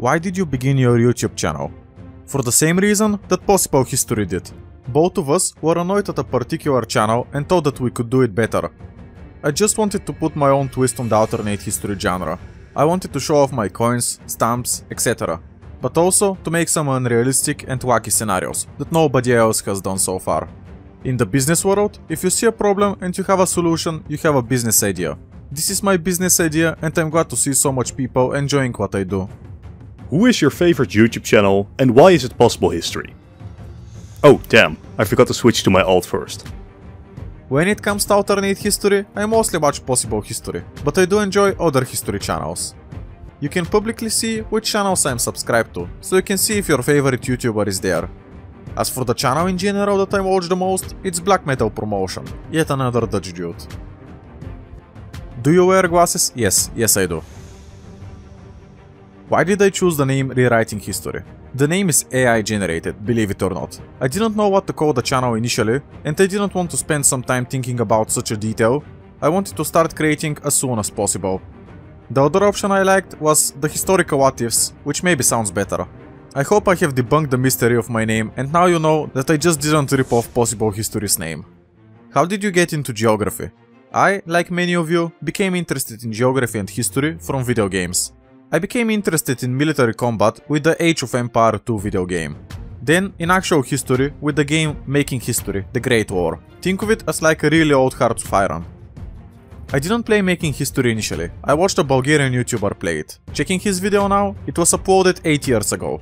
Why did you begin your YouTube channel? For the same reason that Possible History did. Both of us were annoyed at a particular channel and thought that we could do it better. I just wanted to put my own twist on the alternate history genre. I wanted to show off my coins, stamps, etc. But also to make some unrealistic and wacky scenarios that nobody else has done so far. In the business world, if you see a problem and you have a solution, you have a business idea. This is my business idea and I'm glad to see so much people enjoying what I do. Who is your favorite YouTube channel and why is it Possible History? Oh damn, I forgot to switch to my alt first. When it comes to alternate history, I mostly watch Possible History, but I do enjoy other history channels. You can publicly see which channels I am subscribed to, so you can see if your favorite YouTuber is there. As for the channel in general that I watch the most, it's Black Metal Promotion, yet another Dutch dude. Do you wear glasses? Yes I do. Why did I choose the name Rewriting History? The name is AI generated, believe it or not. I didn't know what to call the channel initially, and I didn't want to spend some time thinking about such a detail. I wanted to start creating as soon as possible. The other option I liked was the historical what ifs, which maybe sounds better. I hope I have debunked the mystery of my name and now you know that I just didn't rip off Possible History's name. How did you get into geography? I, like many of you, became interested in geography and history from video games. I became interested in military combat with the Age of Empire 2 video game. Then in actual history with the game Making History, The Great War. Think of it as like a really old Hearts of Iron. I didn't play Making History initially, I watched a Bulgarian YouTuber play it. Checking his video now, it was uploaded 8 years ago.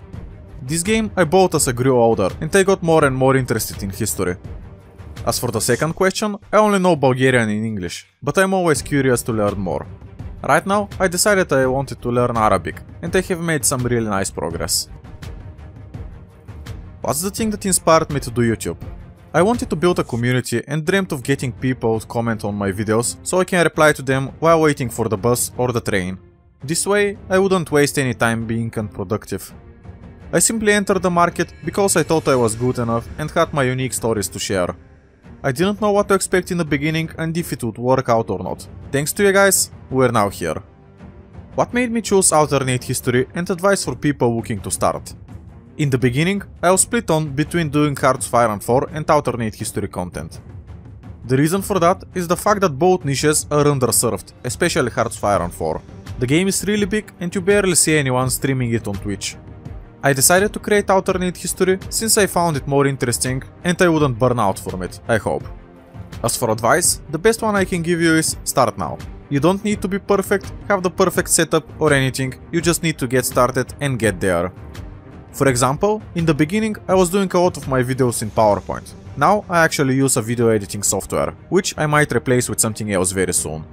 This game I bought as I grew older and I got more and more interested in history. As for the second question, I only know Bulgarian in English, but I'm always curious to learn more. Right now, I decided I wanted to learn Arabic, and I have made some really nice progress. What's the thing that inspired me to do YouTube? I wanted to build a community and dreamt of getting people to comment on my videos so I can reply to them while waiting for the bus or the train. This way, I wouldn't waste any time being unproductive. I simply entered the market because I thought I was good enough and had my unique stories to share. I didn't know what to expect in the beginning and if it would work out or not. Thanks to you guys, we're now here. What made me choose alternate history and advice for people looking to start? In the beginning, I was split on between doing Hearts of Iron 4 and alternate history content. The reason for that is the fact that both niches are underserved, especially Hearts of Iron 4. The game is really big and you barely see anyone streaming it on Twitch. I decided to create alternate history since I found it more interesting and I wouldn't burn out from it, I hope. As for advice, the best one I can give you is start now. You don't need to be perfect, have the perfect setup or anything, you just need to get started and get there. For example, in the beginning I was doing a lot of my videos in PowerPoint. Now I actually use a video editing software, which I might replace with something else very soon.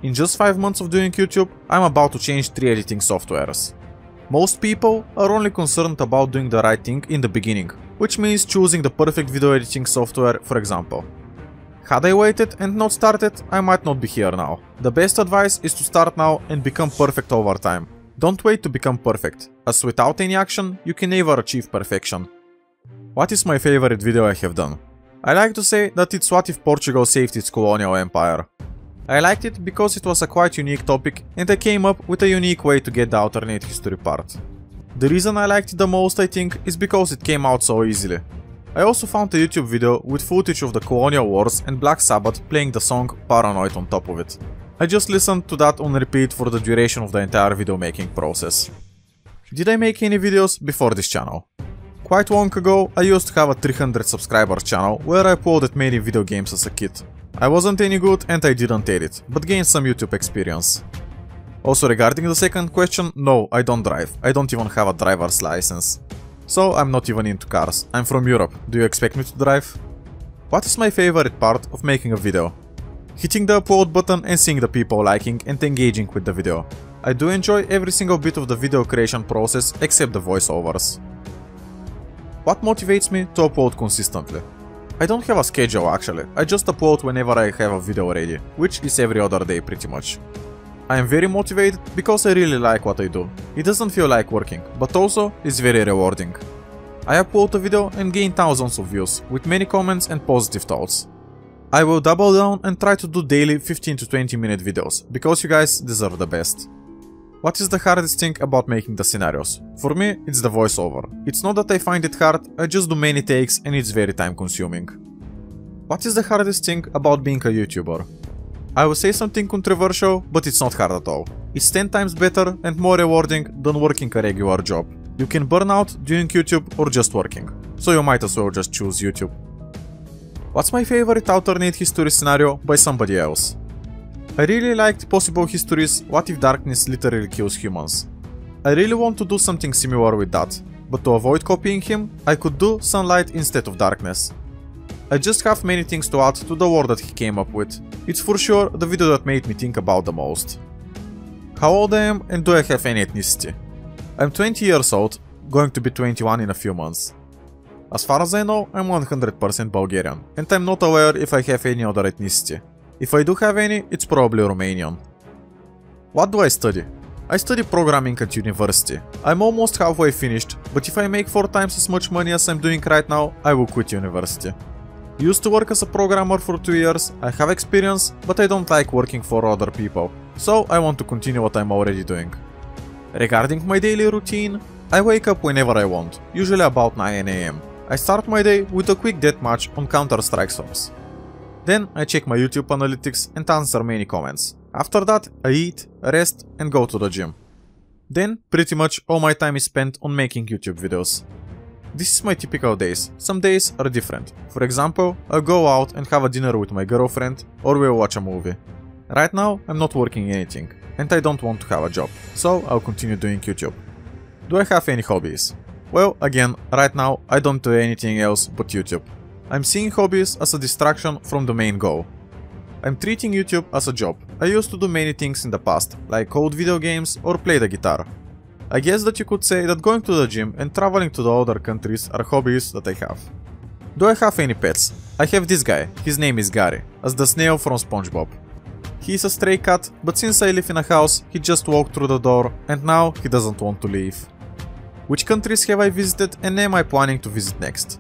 In just 5 months of doing YouTube, I'm about to change 3 editing softwares. Most people are only concerned about doing the right thing in the beginning, which means choosing the perfect video editing software, for example. Had I waited and not started, I might not be here now. The best advice is to start now and become perfect over time. Don't wait to become perfect, as without any action, you can never achieve perfection. What is my favorite video I have done? I like to say that it's what if Portugal saved its colonial empire. I liked it because it was a quite unique topic and I came up with a unique way to get the alternate history part. The reason I liked it the most, I think, is because it came out so easily. I also found a YouTube video with footage of the colonial wars and Black Sabbath playing the song Paranoid on top of it. I just listened to that on repeat for the duration of the entire video making process. Did I make any videos before this channel? Quite long ago, I used to have a 300 subscribers channel where I uploaded many video games as a kid. I wasn't any good and I didn't edit, but gained some YouTube experience. Also regarding the second question, no, I don't drive. I don't even have a driver's license. So I'm not even into cars. I'm from Europe. Do you expect me to drive? What is my favorite part of making a video? Hitting the upload button and seeing the people liking and engaging with the video. I do enjoy every single bit of the video creation process except the voiceovers. What motivates me to upload consistently? I don't have a schedule actually, I just upload whenever I have a video ready, which is every other day pretty much. I am very motivated because I really like what I do. It doesn't feel like working, but also it's very rewarding. I upload a video and gain thousands of views, with many comments and positive thoughts. I will double down and try to do daily 15 to 20 minute videos, because you guys deserve the best. What is the hardest thing about making the scenarios? For me, it's the voiceover. It's not that I find it hard, I just do many takes and it's very time consuming. What is the hardest thing about being a YouTuber? I will say something controversial, but it's not hard at all. It's 10 times better and more rewarding than working a regular job. You can burn out doing YouTube or just working, so you might as well just choose YouTube. What's my favorite alternate history scenario by somebody else? I really liked possible histories what if darkness literally kills humans. I really want to do something similar with that, but to avoid copying him, I could do sunlight instead of darkness. I just have many things to add to the world that he came up with. It's for sure the video that made me think about the most. How old I am and do I have any ethnicity? I'm 20 years old, going to be 21 in a few months. As far as I know, I'm 100% Bulgarian, and I'm not aware if I have any other ethnicity. If I do have any, it's probably Romanian. What do I study? I study programming at university. I'm almost halfway finished, but if I make 4 times as much money as I'm doing right now, I will quit university. Used to work as a programmer for 2 years, I have experience, but I don't like working for other people, so I want to continue what I'm already doing. Regarding my daily routine, I wake up whenever I want, usually about 9 AM. I start my day with a quick deathmatch on Counter-Strike servers. Then I check my YouTube analytics and answer many comments. After that, I eat, rest and go to the gym. Then, pretty much all my time is spent on making YouTube videos. This is my typical days. Some days are different. For example, I'll go out and have a dinner with my girlfriend, or we'll watch a movie. Right now, I'm not working anything, and I don't want to have a job, so I'll continue doing YouTube. Do I have any hobbies? Well, again, right now, I don't do anything else but YouTube. I'm seeing hobbies as a distraction from the main goal. I'm treating YouTube as a job. I used to do many things in the past, like code video games or play the guitar. I guess that you could say that going to the gym and traveling to the other countries are hobbies that I have. Do I have any pets? I have this guy, his name is Gary, as the snail from SpongeBob. He's a stray cat, but since I live in a house, he just walked through the door and now he doesn't want to leave. Which countries have I visited and am I planning to visit next?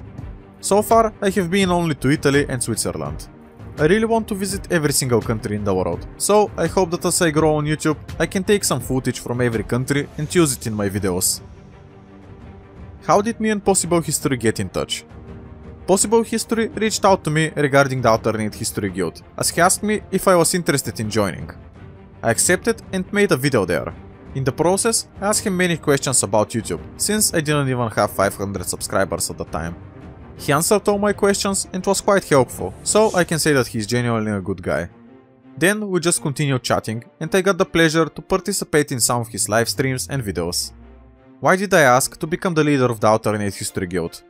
So far, I have been only to Italy and Switzerland. I really want to visit every single country in the world, so I hope that as I grow on YouTube, I can take some footage from every country and use it in my videos. How did me and Possible History get in touch? Possible History reached out to me regarding the Alternate History Guild, as he asked me if I was interested in joining. I accepted and made a video there. In the process, I asked him many questions about YouTube, since I didn't even have 500 subscribers at the time. He answered all my questions and was quite helpful, so I can say that he's genuinely a good guy. Then we just continued chatting and I got the pleasure to participate in some of his live streams and videos. Why did I ask to become the leader of the Alternate History Guild?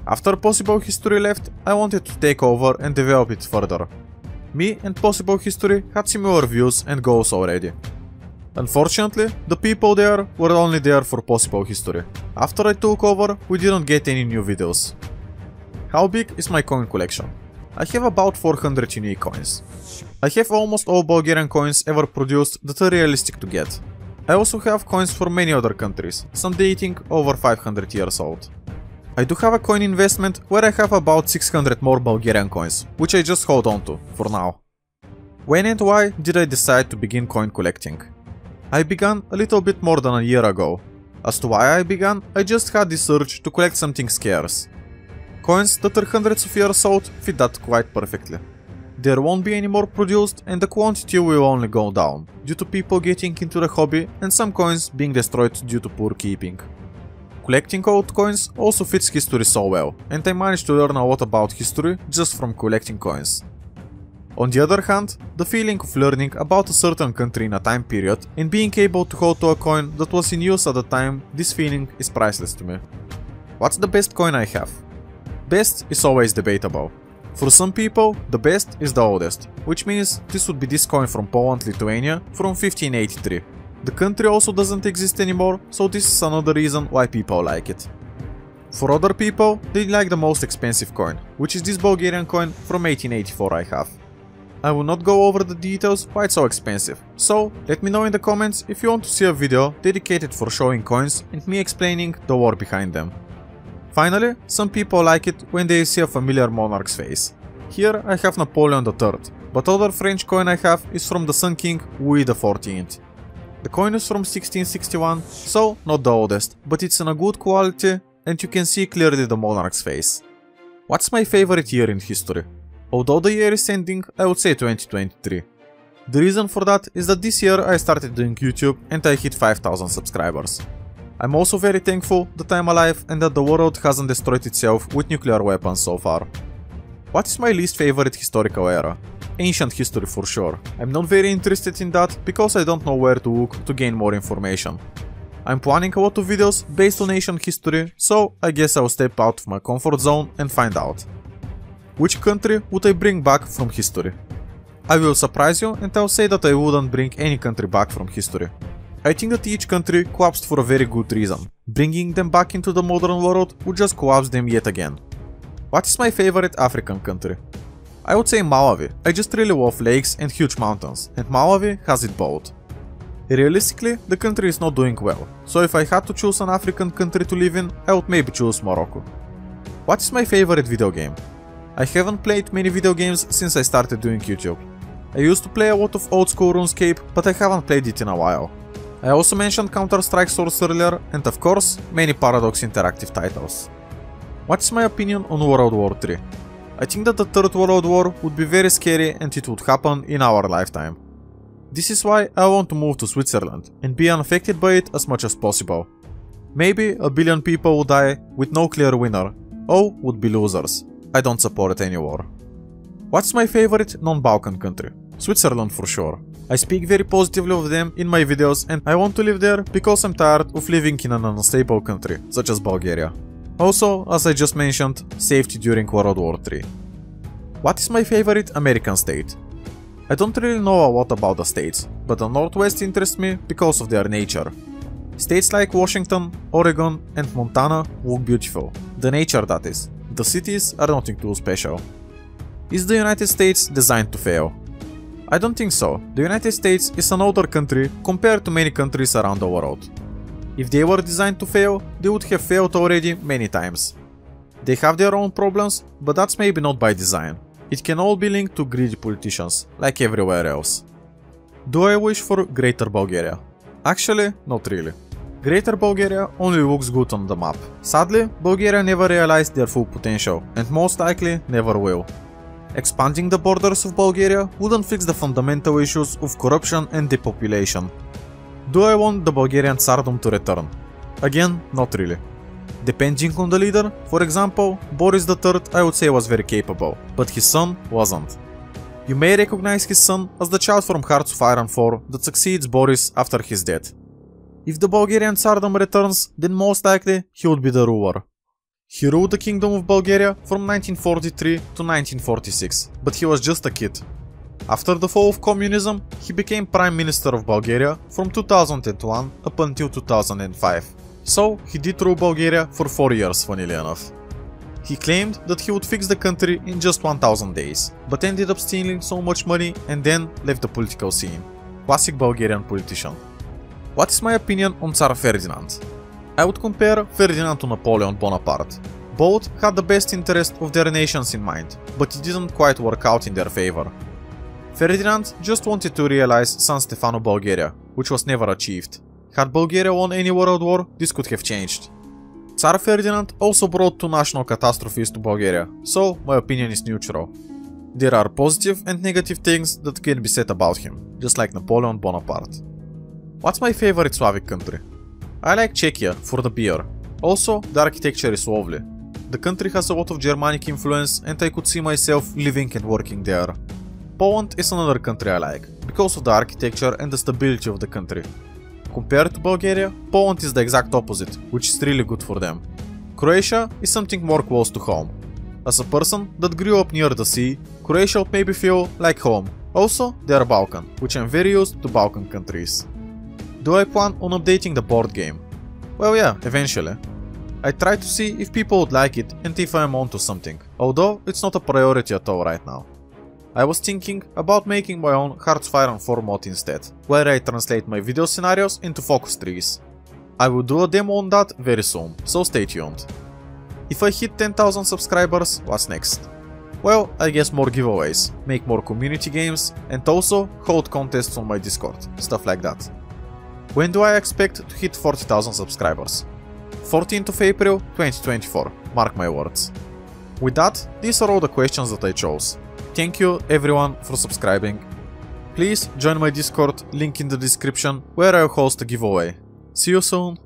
After Possible History left, I wanted to take over and develop it further. Me and Possible History had similar views and goals already. Unfortunately, the people there were only there for Possible History. After I took over, we didn't get any new videos. How big is my coin collection? I have about 400 unique coins. I have almost all Bulgarian coins ever produced that are realistic to get. I also have coins for many other countries, some dating over 500 years old. I do have a coin investment where I have about 600 more Bulgarian coins, which I just hold on to, for now. When and why did I decide to begin coin collecting? I began a little bit more than a year ago. As to why I began, I just had this urge to collect something scarce. Coins that are hundreds of years old fit that quite perfectly. There won't be any more produced and the quantity will only go down, due to people getting into the hobby and some coins being destroyed due to poor keeping. Collecting old coins also fits history so well, and I managed to learn a lot about history just from collecting coins. On the other hand, the feeling of learning about a certain country in a time period and being able to hold to a coin that was in use at the time, this feeling is priceless to me. What's the best coin I have? Best is always debatable. For some people, the best is the oldest, which means this would be this coin from Poland, Lithuania from 1583. The country also doesn't exist anymore, so this is another reason why people like it. For other people, they like the most expensive coin, which is this Bulgarian coin from 1884 I have. I will not go over the details why it's so expensive, so let me know in the comments if you want to see a video dedicated for showing coins and me explaining the war behind them. Finally, some people like it when they see a familiar monarch's face. Here I have Napoleon III, but other French coin I have is from the Sun King Louis XIV. The coin is from 1661, so not the oldest, but it's in a good quality and you can see clearly the monarch's face. What's my favorite year in history? Although the year is ending, I would say 2023. The reason for that is that this year I started doing YouTube and I hit 5,000 subscribers. I'm also very thankful that I'm alive and that the world hasn't destroyed itself with nuclear weapons so far. What is my least favorite historical era? Ancient history for sure. I'm not very interested in that because I don't know where to look to gain more information. I'm planning a lot of videos based on ancient history, so I guess I'll step out of my comfort zone and find out. Which country would I bring back from history? I will surprise you and I'll say that I wouldn't bring any country back from history. I think that each country collapsed for a very good reason. Bringing them back into the modern world would just collapse them yet again. What is my favorite African country? I would say Malawi. I just really love lakes and huge mountains, and Malawi has it both. Realistically, the country is not doing well, so if I had to choose an African country to live in, I would maybe choose Morocco. What is my favorite video game? I haven't played many video games since I started doing YouTube. I used to play a lot of old school RuneScape, but I haven't played it in a while. I also mentioned Counter-Strike Source earlier, and of course, many Paradox interactive titles. What's my opinion on World War III? I think that the Third World War would be very scary and it would happen in our lifetime. This is why I want to move to Switzerland and be unaffected by it as much as possible. Maybe a billion people would die with no clear winner, all would be losers. I don't support any war. What's my favorite non-Balkan country? Switzerland for sure. I speak very positively of them in my videos and I want to live there because I'm tired of living in an unstable country, such as Bulgaria. Also, as I just mentioned, safety during World War III. What is my favorite American state? I don't really know a lot about the states, but the Northwest interests me because of their nature. States like Washington, Oregon and Montana look beautiful. The nature that is. The cities are nothing too special. Is the United States designed to fail? I don't think so. The United States is an older country compared to many countries around the world. If they were designed to fail, they would have failed already many times. They have their own problems, but that's maybe not by design. It can all be linked to greedy politicians, like everywhere else. Do I wish for Greater Bulgaria? Actually, not really. Greater Bulgaria only looks good on the map. Sadly, Bulgaria never realized their full potential, and most likely never will. Expanding the borders of Bulgaria wouldn't fix the fundamental issues of corruption and depopulation. Do I want the Bulgarian Tsardom to return? Again, not really. Depending on the leader, for example, Boris III I would say was very capable, but his son wasn't. You may recognize his son as the child from Hearts of Iron 4 that succeeds Boris after his death. If the Bulgarian Tsardom returns, then most likely he would be the ruler. He ruled the Kingdom of Bulgaria from 1943 to 1946, but he was just a kid. After the fall of communism, he became Prime Minister of Bulgaria from 2001 up until 2005. So, he did rule Bulgaria for 4 years, funnily enough. He claimed that he would fix the country in just 1000 days, but ended up stealing so much money and then left the political scene. Classic Bulgarian politician. What is my opinion on Tsar Ferdinand? I would compare Ferdinand to Napoleon Bonaparte. Both had the best interest of their nations in mind, but it didn't quite work out in their favor. Ferdinand just wanted to realize San Stefano Bulgaria, which was never achieved. Had Bulgaria won any world war, this could have changed. Tsar Ferdinand also brought two national catastrophes to Bulgaria, so my opinion is neutral. There are positive and negative things that can be said about him, just like Napoleon Bonaparte. What's my favorite Slavic country? I like Czechia for the beer. Also, the architecture is lovely. The country has a lot of Germanic influence and I could see myself living and working there. Poland is another country I like, because of the architecture and the stability of the country. Compared to Bulgaria, Poland is the exact opposite, which is really good for them. Croatia is something more close to home. As a person that grew up near the sea, Croatia would maybe feel like home. Also, they are Balkan, which I'm very used to Balkan countries. Do I plan on updating the board game? Well yeah, eventually. I try to see if people would like it and if I am onto something, although it's not a priority at all right now. I was thinking about making my own Hearts of Iron 4 mod instead, where I translate my video scenarios into focus trees. I will do a demo on that very soon, so stay tuned. If I hit 10,000 subscribers, what's next? Well, I guess more giveaways, make more community games, and also hold contests on my Discord, stuff like that. When do I expect to hit 40,000 subscribers? 14th of April 2024, mark my words. With that, these are all the questions that I chose. Thank you everyone for subscribing. Please join my Discord, link in the description, where I'll host a giveaway. See you soon!